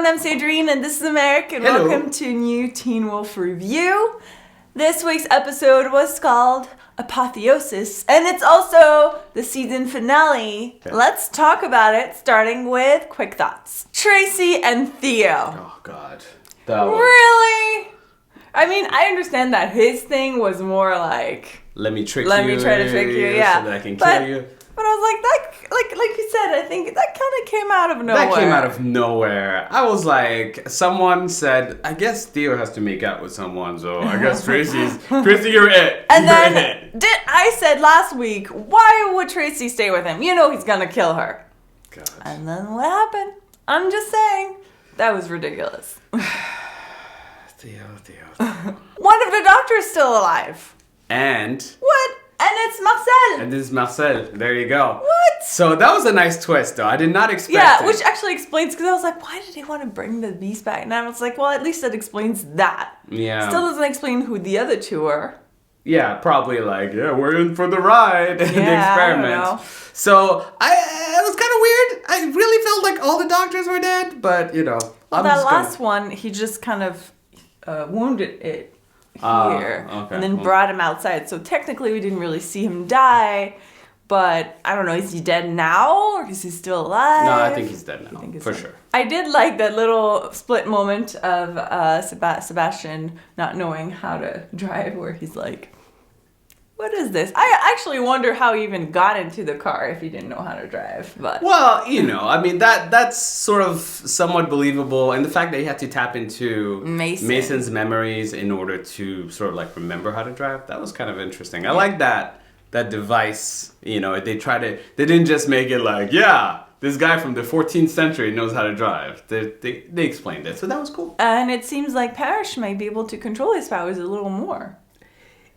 I'm Sandrine, and this is Americ, and Hello. welcome to New Teen Wolf Review. This week's episode was called Apotheosis, and it's also the season finale. Okay. Let's talk about it, starting with quick thoughts. Tracy and Theo. Oh, God. That was... Really? I mean, I understand that his thing was more like... Let me try to trick you, yeah. so that I can kill you. But I was like, like you said, I think that kind of came out of nowhere. That came out of nowhere. I was like, someone said, I guess Theo has to make out with someone, so I guess Tracy, you're it. And You're then it. I said last week, why would Tracy stay with him? You know he's gonna kill her. God. And then what happened? I'm just saying, that was ridiculous. Theo. One of the doctors still alive. And... What? And it's Marcel. And this is Marcel. There you go. What? So that was a nice twist, though. I did not expect Yeah, it. which actually explains, because I was like, why did he want to bring the beast back? And I was like, well, at least that explains that. Yeah. Still doesn't explain who the other two are. Yeah, probably like, yeah, we're in for the ride in the Yeah, experiment. I don't know. So it was kind of weird. I really felt like all the doctors were dead, but you know. Well, that last one, he just kind of wounded it here okay. and then brought him outside. So technically we didn't really see him die, but I don't know, is he dead now or is he still alive? No, I think he's dead now, for sure. I did like that little split moment of Sebastian not knowing how to drive, where he's like, what is this? I actually wonder how he even got into the car if he didn't know how to drive. But well, you know, I mean, that's sort of somewhat believable. And the fact that he had to tap into Mason's memories in order to sort of like remember how to drive, that was kind of interesting. I like that device, you know, they didn't just make it like, yeah, this guy from the 14th century knows how to drive. They explained it, so that was cool. And it seems like Parrish might be able to control his powers a little more.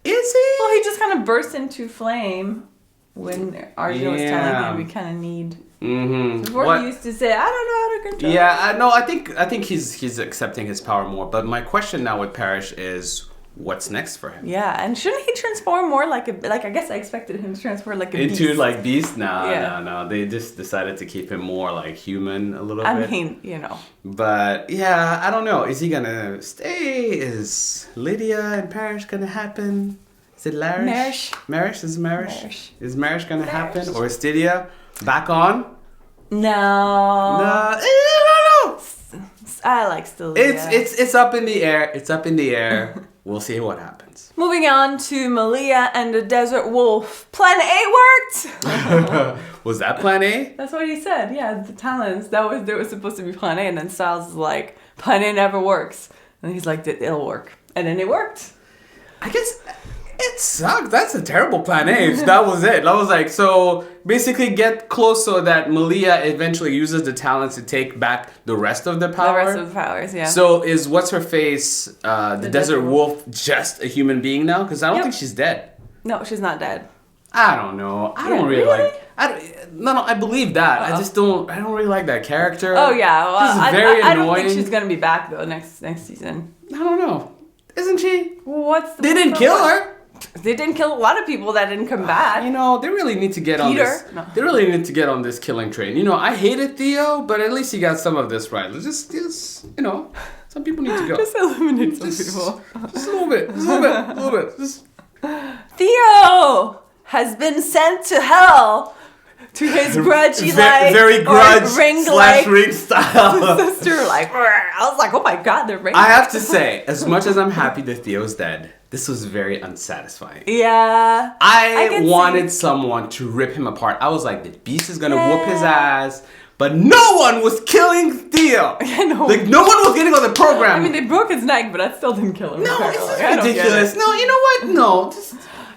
Is he? Well, he just kind of burst into flame when Arjun was telling him we kind of need. Mm-hmm. Before he used to say, I don't know how to control. Yeah, I think he's accepting his power more. But my question now with Parrish is, what's next for him? Yeah, and shouldn't he transform more like I guess I expected him to transform like a beast. Into like beast? No. They just decided to keep him more like human a little bit. I mean, you know. But yeah, I don't know. Is he gonna stay? Is Lydia and Parrish gonna happen? Is it Larish? Marish? Is Marish? Is Marish gonna happen? Or is Lydia back on? No. I don't know. I like still. It's up in the air. It's up in the air. We'll see what happens. Moving on to Malia and the Desert Wolf. Plan A worked. Was that Plan A? That's what he said. Yeah, the talents. There was supposed to be Plan A, and then Styles is like, Plan A never works. And he's like, it'll work. And then it worked. I guess it sucked. That's a terrible Plan A. If that was it. I was like, so basically get close so that Malia eventually uses the talents to take back the rest of the power. The rest of the powers, yeah. So is what's-her-face, the Desert Wolf, just a human being now? Because I don't think she's dead. No, she's not dead. I don't know. I don't really like... I believe that. I don't really like that character. Oh, yeah. Well, She's very I annoying. don't think she's going to be back, though, next season. I don't know. Isn't she? Well, They didn't kill her. They didn't kill a lot of people that didn't come back. You know, they really need to get on this. No. They really need to get on this killing train. You know, I hated Theo, but at least he got some of this right. Just you know, some people need to go. Just eliminate some people. Just a little bit. Just... Theo has been sent to hell to his grudgy very grudge ring ring style. Sister I was like, oh my god, they're ring. I have to say, as much as I'm happy that Theo's dead, this was very unsatisfying. Yeah. I wanted someone to rip him apart. I was like, the beast is gonna whoop his ass. But no one was killing Theo. Like, no one was getting on the program. I mean, they broke his neck, but that still didn't kill him. No, it's ridiculous. No, you know what? No.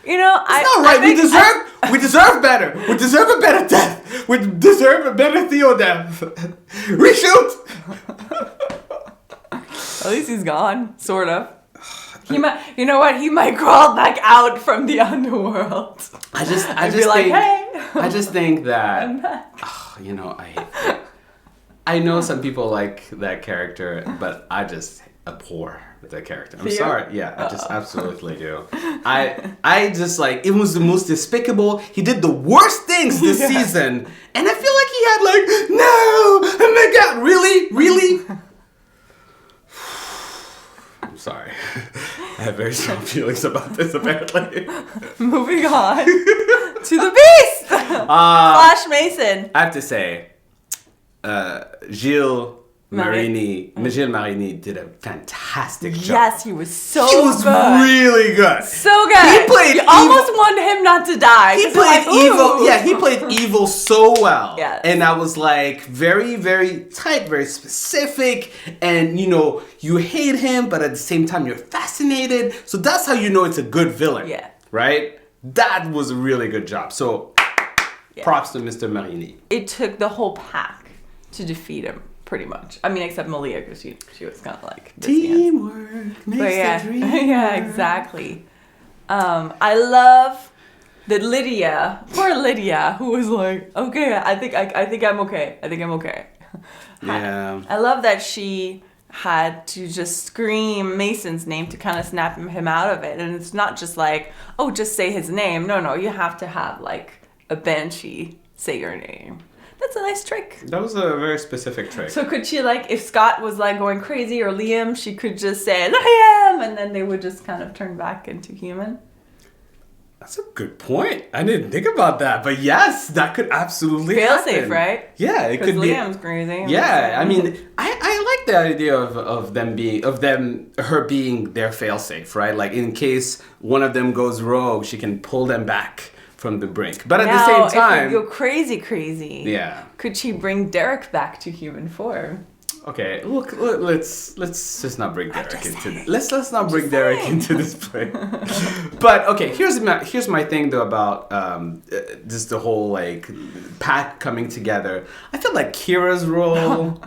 You know, it's not right. We deserve better. We deserve a better death. We deserve a better Theo death. Reshoot. At least he's gone, sort of. He might, you know what? He might crawl back out from the underworld. I just think that, you know, I know some people like that character, but I just abhor that character. I'm sorry. Yeah, I just absolutely do. I just like, it was the most despicable. He did the worst things this season, and I feel like he had like, no, oh my god, really? have very strong feelings about this, apparently. Moving on to the beast! Flash Mason. I have to say, Gilles Marini did a fantastic job. Yes, he was so good. He was really good. So good. He played evil. Almost wanted him not to die. He played evil. Yeah, he played evil so well. Yeah. And I was like very, very tight, very specific. And, you know, you hate him, but at the same time, you're fascinated. So that's how you know it's a good villain. Yeah. Right? That was a really good job. So props to Mr. Marini. It took the whole pack to defeat him. Pretty much. I mean, except Malia, because she was kind of like... Teamwork makes the dream work. Yeah, exactly. I love that Lydia, poor Lydia, who was like, okay, I think I'm okay. I think I'm okay. Yeah. I love that she had to just scream Mason's name to kind of snap him out of it. And it's not just like, oh, just say his name. No, you have to have like a banshee say your name. That's a nice trick. That was a very specific trick. So could she, like, if Scott was, like, going crazy or Liam, she could just say, Liam! And then they would just kind of turn back into human? That's a good point. I didn't think about that. But yes, that could absolutely happen. Fail safe, right? Yeah, it could be. Because Liam's crazy. Yeah, I mean, I like the idea of her being their fail safe, right? Like, in case one of them goes rogue, she can pull them back from the brink. But at the same time, if you go crazy, yeah, could she bring Derek back to human form? Okay, look, let's just not bring Derek into let's not bring Derek into this play. But okay, here's my thing though about just the whole like pack coming together. I feel like Kira's role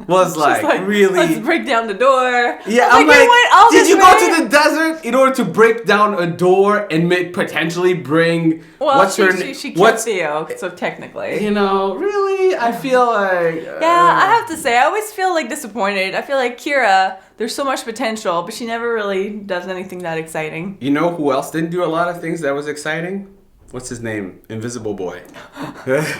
was like really. Let's break down the door. Yeah, I'm like, did you go to the desert in order to break down a door and potentially bring? Well, she killed Theo, so technically. You know, really, I feel like. Yeah, I have to say, I always feel like disappointed. I feel like Kira, there's so much potential, but she never really does anything that exciting. You know who else didn't do a lot of things that was exciting? What's his name? Invisible Boy.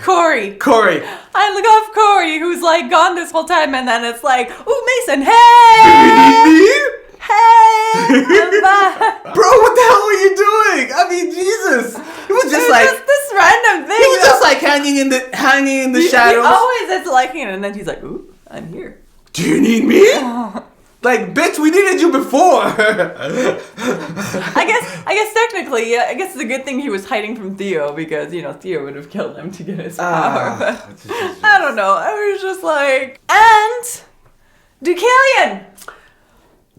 Corey. I look off Corey, who's like gone this whole time, and then it's like, ooh, Mason, hey! Hey! I'm back. Bro, what the hell are you doing? I mean, Jesus. It was just like this random thing. He was just like hanging in the shadows. He always is liking it, and then he's like, ooh, I'm here. Do you need me? Like, bitch, we needed you before. I guess technically, yeah, I guess it's a good thing he was hiding from Theo because, you know, Theo would have killed him to get his power. But I don't know. I was just like, and Deucalion.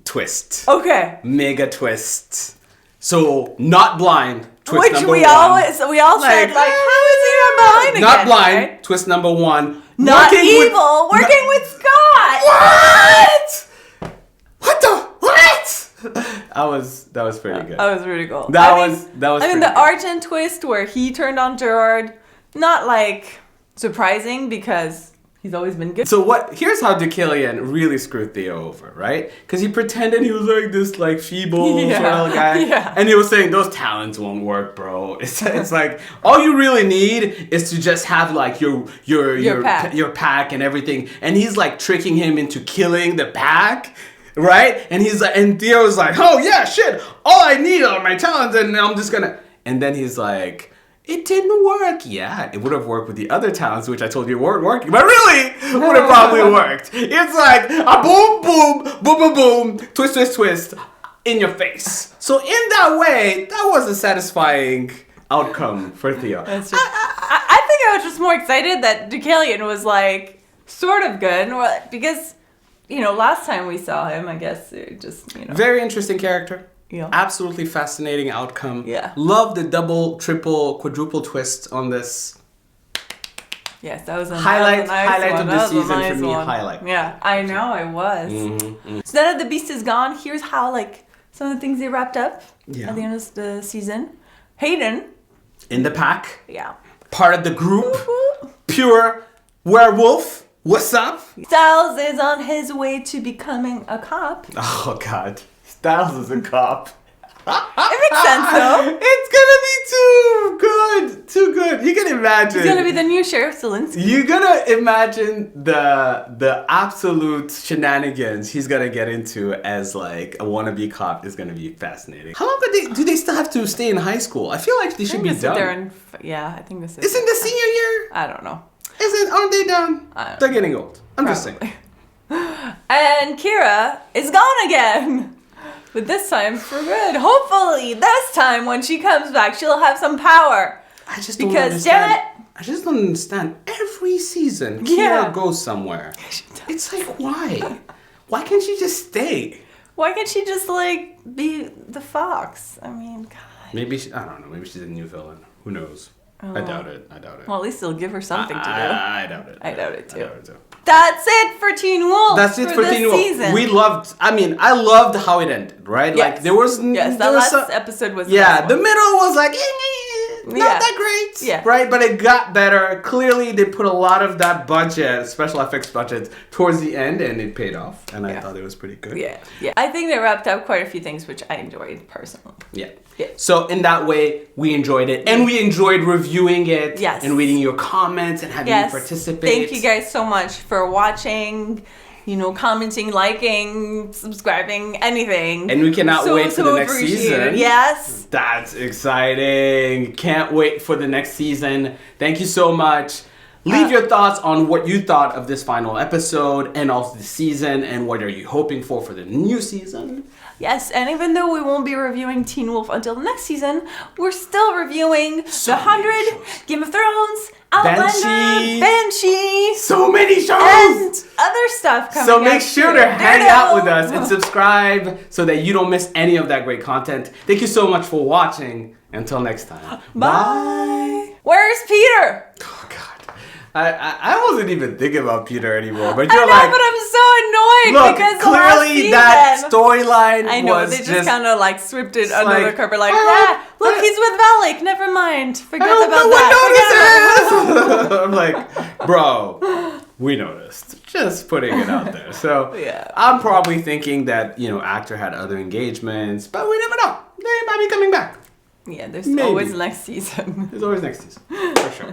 Twist. Okay. Mega twist. So, not blind. Twist Which number we one. all said, like, how is he not blind again? Not blind. Right? Twist number one. Not evil. Working with Scott. What? What? That was pretty good. That was really cool. That was. I mean, the Argent twist where he turned on Gerard, not like surprising because he's always been good. So here's how Deucalion really screwed Theo over, right? Because he pretended he was like this like feeble sort of guy, and he was saying those talents won't work, bro. It's like all you really need is to just have like your pack and everything, and he's like tricking him into killing the pack. Right? And he's like, and Theo's like, oh yeah, shit, all I need are my talents and I'm just gonna, and then he's like, it didn't work. Yeah, it would have worked with the other talents, which I told you weren't working, but really, it would have probably worked. It's like a boom, boom, boom, boom, boom, twist, twist, twist, in your face. So in that way, that was a satisfying outcome for Theo. I think I was just more excited that Deucalion was like, sort of good, because... You know, last time we saw him, I guess it just, you know. Very interesting character. Yeah. Absolutely fascinating outcome. Yeah. Love the double, triple, quadruple twist on this. Yes, that was a highlight nice of the season for me. Highlight. Yeah, I know, I was. Mm-hmm. So now that the beast is gone, here's how, like, some of the things they wrapped up at the end of the season. Hayden. In the pack. Yeah. Part of the group. Pure werewolf. What's up? Styles is on his way to becoming a cop. Oh, God. Styles is a cop. It makes sense, though. It's gonna be too good. You can imagine. He's gonna be the new Sheriff Zielinski. You're gonna imagine the absolute shenanigans he's gonna get into as like a wannabe cop is gonna be fascinating. How long do they still have to stay in high school? I feel like they should be done. I think this is. Isn't the senior year? I don't know. Aren't they done? They're getting old. I'm just saying. And Kira is gone again. But this time for good. Hopefully, this time when she comes back, she'll have some power. I just don't understand. Every season, Kira goes somewhere. It's like, why? Why can't she just stay? Why can't she just, like, be the fox? I mean, God. Maybe, I don't know. Maybe she's a new villain. Who knows? Oh. I doubt it. Well, at least they'll give her something to do. I doubt it. I doubt it, too. That's it for Teen Wolf. That's it for Teen Wolf. Season. I loved how it ended, right? Yes. Like, there was... Yes, that last episode was the best one. The middle was like... Not that great, right? But it got better. Clearly, they put a lot of that budget, special effects budget, towards the end, and it paid off. And I thought it was pretty good. Yeah. I think they wrapped up quite a few things, which I enjoyed personally. Yeah. So in that way, we enjoyed it, and we enjoyed reviewing it, and reading your comments and having you participate. Thank you guys so much for watching. Commenting, liking, subscribing, anything. And we cannot wait for the next season. Yes. That's exciting. Can't wait for the next season. Thank you so much. Leave your thoughts on what you thought of this final episode and also the season, and what are you hoping for the new season. Yes, and even though we won't be reviewing Teen Wolf until the next season, we're still reviewing The 100, Game of Thrones, Outlander, Banshee. So many shows! And other stuff coming up. So make sure to hang out with us and subscribe so that you don't miss any of that great content. Thank you so much for watching. Until next time. Bye. Where's Peter? Oh, God. I wasn't even thinking about Peter anymore, but you're but I'm so annoyed because clearly that storyline. I know they just kind of like swept it under the carpet, like, look, he's with Valak. Never mind, forget about that. I'm like, bro, we noticed. Just putting it out there. So I'm probably thinking that actor had other engagements, but we never know. They might be coming back. Yeah, there's always next season. There's always next season, for sure.